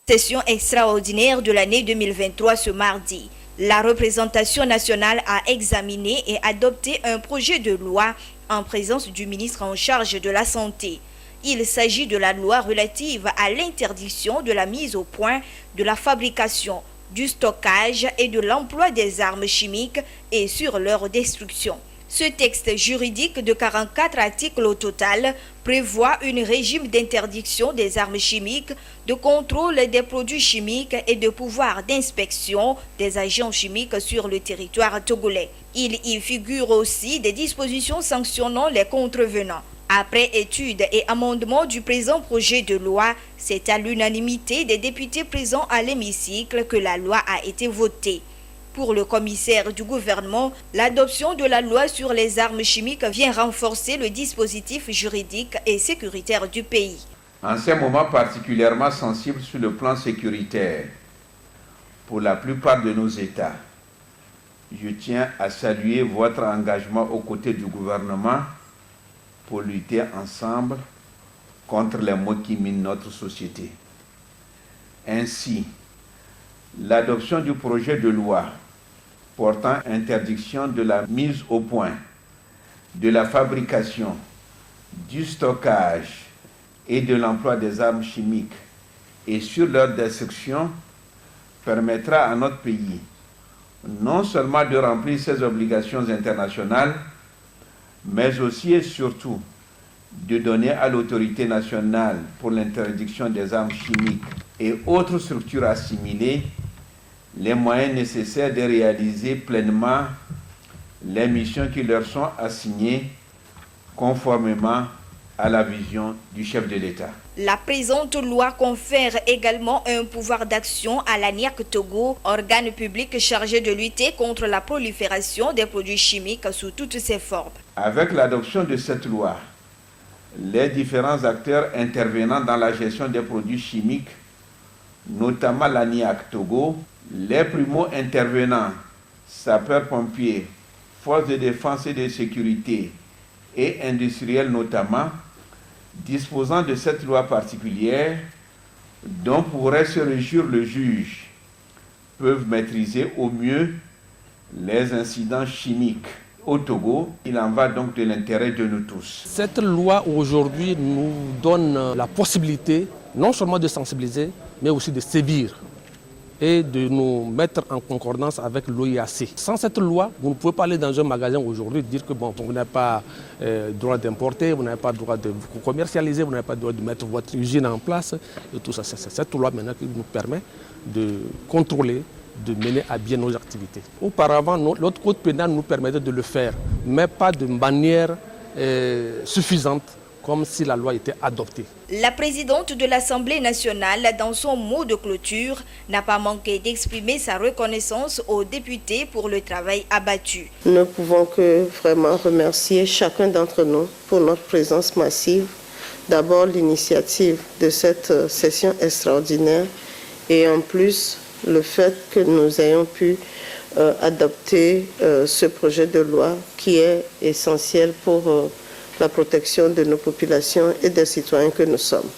Session extraordinaire de l'année 2023 ce mardi. La représentation nationale a examiné et adopté un projet de loi en présence du ministre en charge de la Santé. Il s'agit de la loi relative à l'interdiction de la mise au point, de la fabrication, du stockage et de l'emploi des armes chimiques et sur leur destruction. Ce texte juridique de 44 articles au total prévoit un régime d'interdiction des armes chimiques, de contrôle des produits chimiques et de pouvoir d'inspection des agents chimiques sur le territoire togolais. Il y figure aussi des dispositions sanctionnant les contrevenants. Après étude et amendement du présent projet de loi, c'est à l'unanimité des députés présents à l'hémicycle que la loi a été votée. Pour le commissaire du gouvernement, l'adoption de la loi sur les armes chimiques vient renforcer le dispositif juridique et sécuritaire du pays. En ces moments particulièrement sensibles sur le plan sécuritaire, pour la plupart de nos États, je tiens à saluer votre engagement aux côtés du gouvernement pour lutter ensemble contre les maux qui minent notre société. Ainsi, l'adoption du projet de loi portant interdiction de la mise au point, de la fabrication, du stockage et de l'emploi des armes chimiques et sur leur destruction permettra à notre pays non seulement de remplir ses obligations internationales, mais aussi et surtout de donner à l'autorité nationale pour l'interdiction des armes chimiques et autres structures assimilées les moyens nécessaires de réaliser pleinement les missions qui leur sont assignées conformément à la vision du chef de l'État. La présente loi confère également un pouvoir d'action à l'ANIAC Togo, organe public chargé de lutter contre la prolifération des produits chimiques sous toutes ses formes. Avec l'adoption de cette loi, les différents acteurs intervenant dans la gestion des produits chimiques, notamment l'ANIAC Togo, les primo-intervenants, sapeurs-pompiers, forces de défense et de sécurité et industriels notamment, disposant de cette loi particulière dont pourrait se réjouir le juge, peuvent maîtriser au mieux les incidents chimiques. Au Togo, il en va donc de l'intérêt de nous tous. Cette loi aujourd'hui nous donne la possibilité non seulement de sensibiliser, mais aussi de sévir et de nous mettre en concordance avec l'OIAC. Sans cette loi, vous ne pouvez pas aller dans un magasin aujourd'hui et dire que bon, vous n'avez pas droit d'importer, vous n'avez pas le droit de commercialiser, vous n'avez pas le droit de mettre votre usine en place et tout ça. C'est cette loi maintenant qui nous permet de contrôler, de mener à bien nos activités. Auparavant, notre code pénal nous permettait de le faire, mais pas de manière suffisante, comme si la loi était adoptée. La présidente de l'Assemblée nationale, dans son mot de clôture, n'a pas manqué d'exprimer sa reconnaissance aux députés pour le travail abattu. Nous ne pouvons que vraiment remercier chacun d'entre nous pour notre présence massive. D'abord l'initiative de cette session extraordinaire et en plus le fait que nous ayons pu adopter ce projet de loi qui est essentiel pour la protection de nos populations et des citoyens que nous sommes.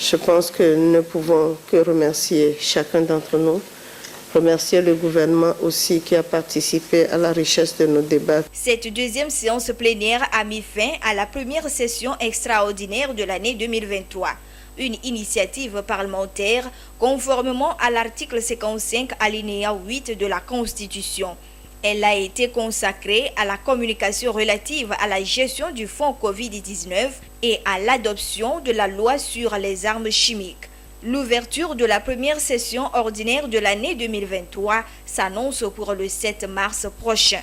Je pense que nous ne pouvons que remercier chacun d'entre nous, remercier le gouvernement aussi qui a participé à la richesse de nos débats. Cette deuxième séance plénière a mis fin à la première session extraordinaire de l'année 2023. Une initiative parlementaire conformément à l'article 55 alinéa 8 de la Constitution. Elle a été consacrée à la communication relative à la gestion du fonds Covid-19 et à l'adoption de la loi sur les armes chimiques. L'ouverture de la première session ordinaire de l'année 2023 s'annonce pour le 7 mars prochain.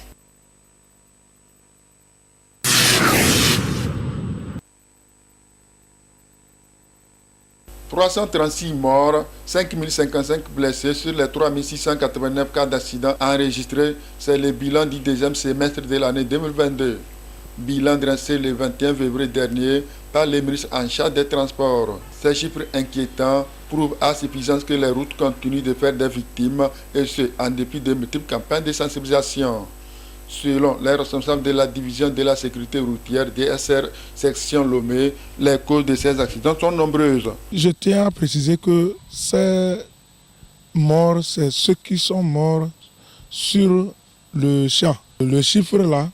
« 336 morts, 5055 blessés sur les 3689 cas d'accidents enregistrés. C'est le bilan du deuxième semestre de l'année 2022. Bilan dressé le 21 février dernier par le ministre en charge des Transports. Ces chiffres inquiétants prouvent à suffisance que les routes continuent de faire des victimes et ce, en dépit de multiples campagnes de sensibilisation. Selon les responsables de la division de la sécurité routière DSR section Lomé, les causes de ces accidents sont nombreuses. Je tiens à préciser que ces morts, c'est ceux qui sont morts sur le champ. Le chiffre là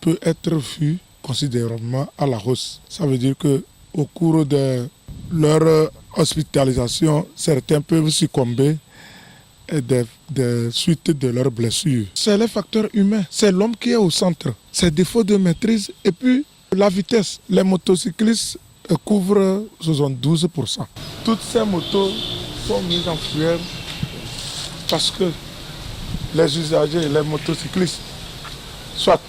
peut être vu considérablement à la hausse. Ça veut dire qu'au cours de leur hospitalisation, certains peuvent succomber des suites de leurs blessures. C'est les facteurs humains, c'est l'homme qui est au centre, c'est défaut de maîtrise et puis la vitesse. Les motocyclistes couvrent 72%. Toutes ces motos sont mises en fuite parce que les usagers, les motocyclistes, soit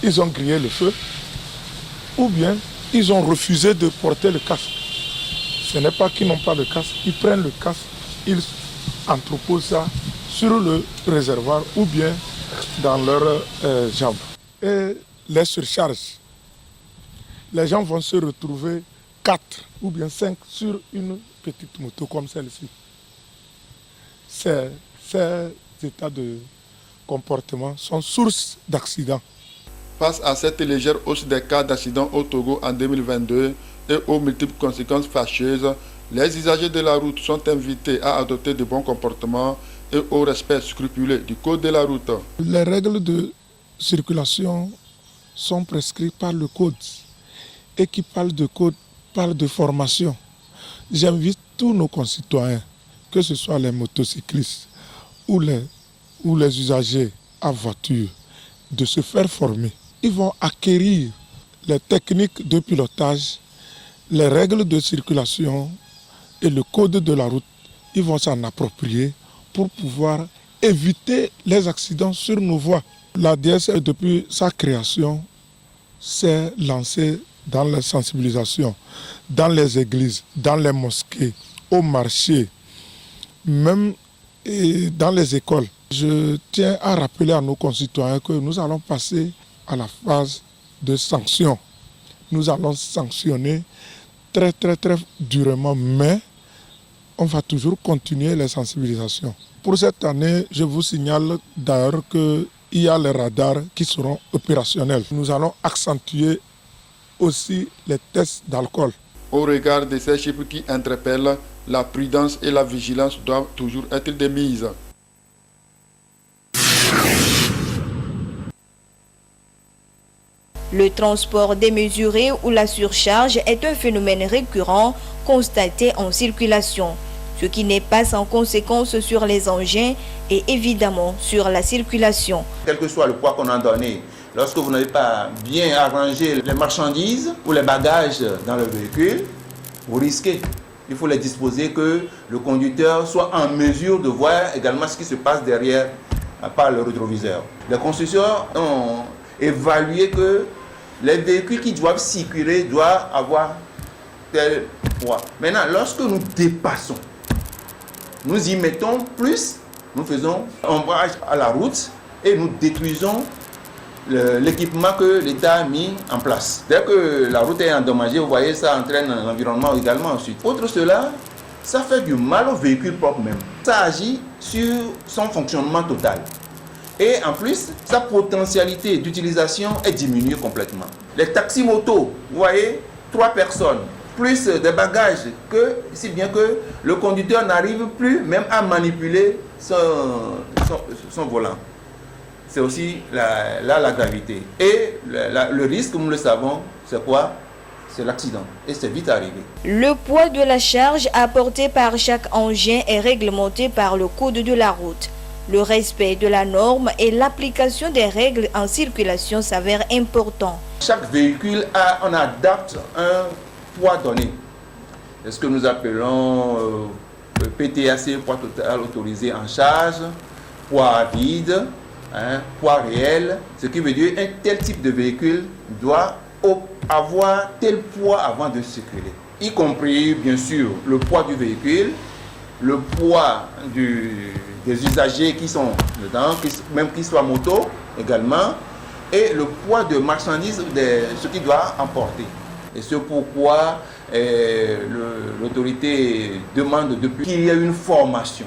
ils ont grillé le feu ou bien ils ont refusé de porter le casque. Ce n'est pas qu'ils n'ont pas le casque, ils prennent le casque, ils entreposent ça sur le réservoir ou bien dans leurs jambes. Et les surcharges, les gens vont se retrouver 4 ou bien 5 sur une petite moto comme celle-ci. Ces états de comportement sont source d'accidents. Face à cette légère hausse des cas d'accidents au Togo en 2022 et aux multiples conséquences fâcheuses, les usagers de la route sont invités à adopter de bons comportements et au respect scrupuleux du code de la route. Les règles de circulation sont prescrites par le code. Et qui parle de code, parle de formation. J'invite tous nos concitoyens, que ce soit les motocyclistes ou les usagers à voiture, de se faire former. Ils vont acquérir les techniques de pilotage, les règles de circulation et le code de la route. Ils vont s'en approprier pour pouvoir éviter les accidents sur nos voies. La DSR, depuis sa création, s'est lancée dans la sensibilisation, dans les églises, dans les mosquées, au marché, même dans les écoles. Je tiens à rappeler à nos concitoyens que nous allons passer à la phase de sanction. Nous allons sanctionner très durement, mais on va toujours continuer les sensibilisations. Pour cette année, je vous signale d'ailleurs qu'il y a les radars qui seront opérationnels. Nous allons accentuer aussi les tests d'alcool. Au regard de ces chiffres qui interpellent, la prudence et la vigilance doivent toujours être de mise. Le transport démesuré ou la surcharge est un phénomène récurrent constaté en circulation, ce qui n'est pas sans conséquence sur les engins et évidemment sur la circulation. Quel que soit le poids qu'on a donné, lorsque vous n'avez pas bien arrangé les marchandises ou les bagages dans le véhicule, vous risquez. Il faut les disposer que le conducteur soit en mesure de voir également ce qui se passe derrière par le rétroviseur. Les constructeurs ont évalué que les véhicules qui doivent circuler doivent avoir tel poids. Maintenant, lorsque nous dépassons, nous y mettons plus, nous faisons ombrage à la route et nous détruisons l'équipement que l'État a mis en place. Dès que la route est endommagée, vous voyez, ça entraîne l'environnement également ensuite. Outre cela, ça fait du mal au véhicule propre même. Ça agit sur son fonctionnement total. Et en plus, sa potentialité d'utilisation est diminuée complètement. Les taxis-motos, vous voyez, 3 personnes, plus des bagages, si bien que le conducteur n'arrive plus même à manipuler son volant. C'est aussi la gravité. Et le risque, nous le savons, c'est quoi? C'est l'accident. Et c'est vite arrivé. Le poids de la charge apportée par chaque engin est réglementé par le code de la route. Le respect de la norme et l'application des règles en circulation s'avèrent importants. Chaque véhicule, on adapte un poids donné. C'est ce que nous appelons PTAC, poids total autorisé en charge, poids vide, poids réel. Ce qui veut dire qu'un tel type de véhicule doit avoir tel poids avant de circuler. Y compris, bien sûr, le poids du véhicule, le poids des usagers qui sont dedans, même qu'ils soient moto également, et le poids de marchandises, ce qu'il doit emporter. Et c'est pourquoi l'autorité demande depuis qu'il y ait une formation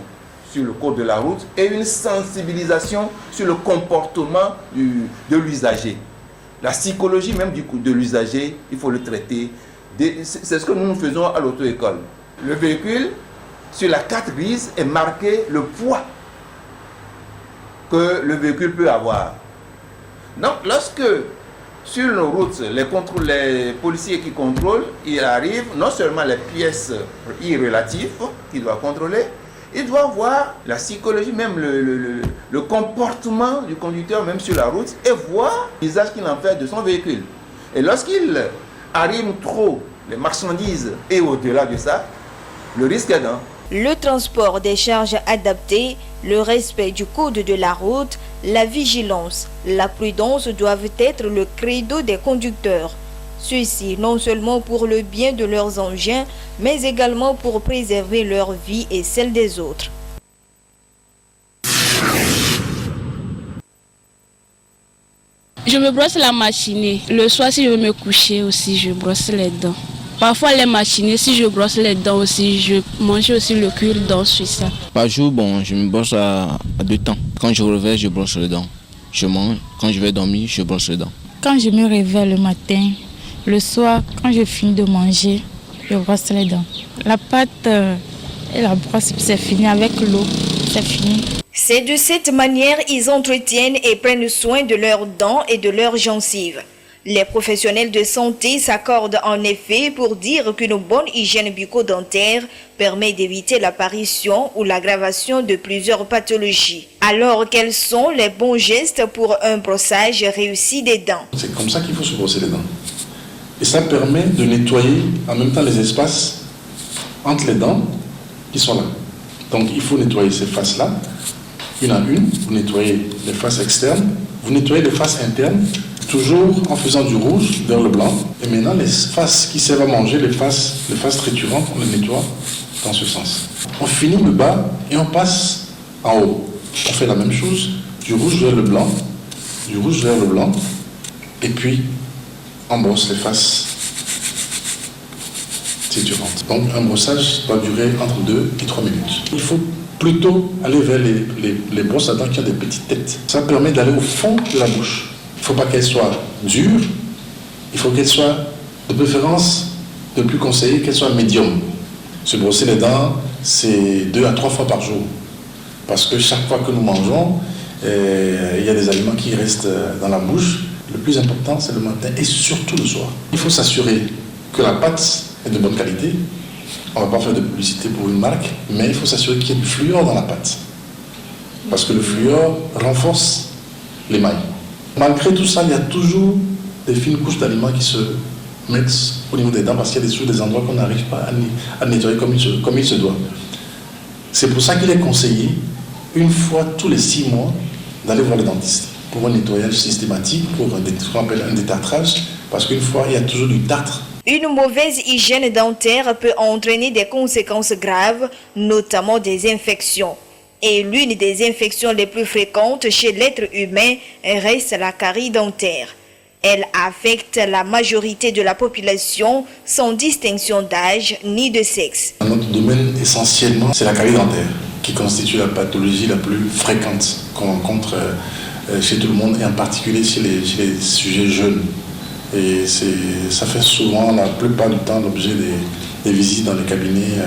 sur le code de la route et une sensibilisation sur le comportement de l'usager. La psychologie même de l'usager, il faut le traiter. C'est ce que nous faisons à l'auto-école. Le véhicule, sur la carte grise, est marqué le poids que le véhicule peut avoir. Donc, lorsque sur nos routes, les policiers qui contrôlent, ils arrivent, non seulement les pièces irrelatives qu'ils doivent contrôler, ils doivent voir la psychologie, même le comportement du conducteur, même sur la route, et voir l'usage qu'il en fait de son véhicule. Et lorsqu'il arrive trop les marchandises et au-delà de ça, le risque est grand. Le transport des charges adaptées, le respect du code de la route, la vigilance, la prudence doivent être le credo des conducteurs. Ceci non seulement pour le bien de leurs engins, mais également pour préserver leur vie et celle des autres. Je me brosse la matinée. Le soir, si je veux me coucher aussi, je brosse les dents. Parfois, les matinées, si je brosse les dents aussi, je mange aussi le cure-dents sur ça. Par jour, je me brosse à 2 temps. Quand je réveille, je brosse les dents. Je mange. Quand je vais dormir, je brosse les dents. Quand je me réveille le matin, le soir, quand je finis de manger, je brosse les dents. La pâte et la brosse, c'est fini. Avec l'eau, c'est fini. C'est de cette manière qu'ils entretiennent et prennent soin de leurs dents et de leurs gencives. Les professionnels de santé s'accordent en effet pour dire qu'une bonne hygiène bucco-dentaire permet d'éviter l'apparition ou l'aggravation de plusieurs pathologies. Alors, quels sont les bons gestes pour un brossage réussi des dents? C'est comme ça qu'il faut se brosser les dents. Et ça permet de nettoyer en même temps les espaces entre les dents qui sont là. Donc il faut nettoyer ces faces-là, une à une. Vous nettoyez les faces externes, vous nettoyez les faces internes, toujours en faisant du rouge vers le blanc. Et maintenant, les faces qui servent à manger, les faces triturantes, on les nettoie dans ce sens. On finit le bas et on passe en haut. On fait la même chose, du rouge vers le blanc, du rouge vers le blanc, et puis on brosse les faces triturantes. Donc un brossage doit durer entre 2 et 3 minutes. Il faut plutôt aller vers les brosses à dents qui ont des petites têtes. Ça permet d'aller au fond de la bouche. Il ne faut pas qu'elle soit dure, il faut qu'elle soit de préférence, de plus conseillé, qu'elle soit médium. Se brosser les dents, c'est 2 à 3 fois par jour. Parce que chaque fois que nous mangeons, il y a des aliments qui restent dans la bouche. Le plus important, c'est le matin et surtout le soir. Il faut s'assurer que la pâte est de bonne qualité. On ne va pas faire de publicité pour une marque, mais il faut s'assurer qu'il y ait du fluor dans la pâte. Parce que le fluor renforce l'émail. Malgré tout ça, il y a toujours des fines couches d'aliments qui se mettent au niveau des dents parce qu'il y a toujours des endroits qu'on n'arrive pas à nettoyer comme il se doit. C'est pour ça qu'il est conseillé, une fois tous les 6 mois, d'aller voir le dentiste pour un nettoyage systématique, pour ce qu'on appelle un détartrage, parce qu'une fois, il y a toujours du tartre. Une mauvaise hygiène dentaire peut entraîner des conséquences graves, notamment des infections. Et l'une des infections les plus fréquentes chez l'être humain reste la carie dentaire. Elle affecte la majorité de la population sans distinction d'âge ni de sexe. Notre domaine essentiellement, c'est la carie dentaire, qui constitue la pathologie la plus fréquente qu'on rencontre chez tout le monde et en particulier chez les sujets jeunes. Et ça fait souvent, la plupart du temps, l'objet des visites dans les cabinets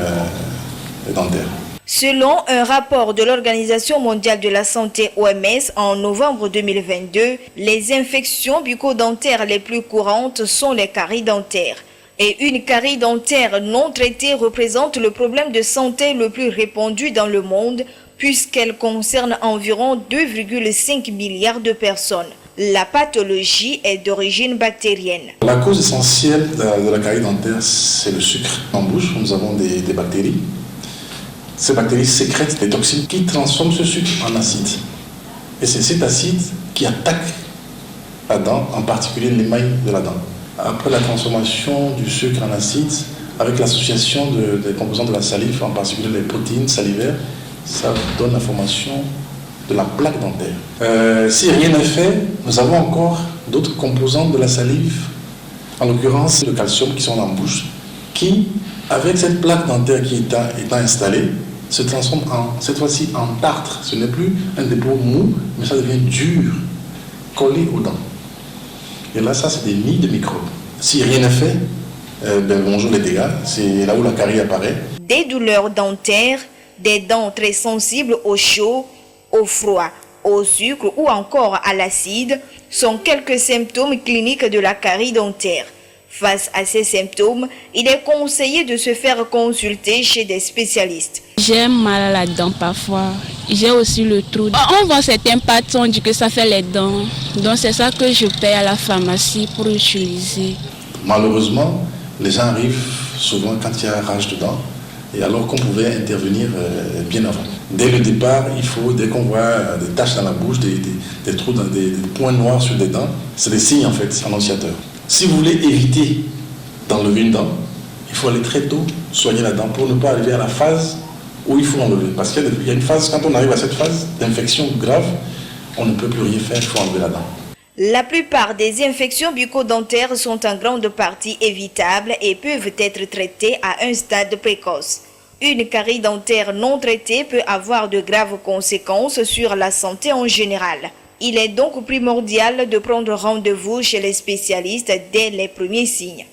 dentaires. Selon un rapport de l'Organisation mondiale de la santé OMS en novembre 2022, les infections bucco-dentaires les plus courantes sont les caries dentaires. Et une carie dentaire non traitée représente le problème de santé le plus répandu dans le monde puisqu'elle concerne environ 2,5 milliards de personnes. La pathologie est d'origine bactérienne. La cause essentielle de la carie dentaire, c'est le sucre. En bouche, nous avons des bactéries. Ces bactéries sécrètent des toxines qui transforment ce sucre en acide. Et c'est cet acide qui attaque la dent, en particulier l'émail de la dent. Après la transformation du sucre en acide, avec l'association des composants de la salive, en particulier les protéines salivaires, ça donne la formation de la plaque dentaire. Si rien n'est fait, nous avons encore d'autres composants de la salive, en l'occurrence le calcium qui sont dans la bouche, qui, avec cette plaque dentaire qui est installée, se transforme cette fois-ci en tartre. Ce n'est plus un dépôt mou, mais ça devient dur, collé aux dents. Et là, ça, c'est des nids de microbes. Si rien n'est fait, bonjour les dégâts, c'est là où la carie apparaît. Des douleurs dentaires, des dents très sensibles au chaud, au froid, au sucre ou encore à l'acide sont quelques symptômes cliniques de la carie dentaire. Face à ces symptômes, il est conseillé de se faire consulter chez des spécialistes. J'ai mal à la dent parfois. J'ai aussi le trou. On vend certains pâtes, on dit que ça fait les dents. Donc c'est ça que je paye à la pharmacie pour utiliser. Malheureusement, les gens arrivent souvent quand il y a rage dedans, et alors qu'on pouvait intervenir bien avant. Dès le départ, dès qu'on voit des taches dans la bouche, des trous, des points noirs sur des dents, c'est des signes en fait annonciateurs. Si vous voulez éviter d'enlever une dent, il faut aller très tôt soigner la dent pour ne pas arriver à la phase où il faut enlever. Parce qu'il y a une phase, quand on arrive à cette phase d'infection grave, on ne peut plus rien faire, il faut enlever la dent. La plupart des infections bucco-dentaires sont en grande partie évitables et peuvent être traitées à un stade précoce. Une carie dentaire non traitée peut avoir de graves conséquences sur la santé en général. Il est donc primordial de prendre rendez-vous chez les spécialistes dès les premiers signes.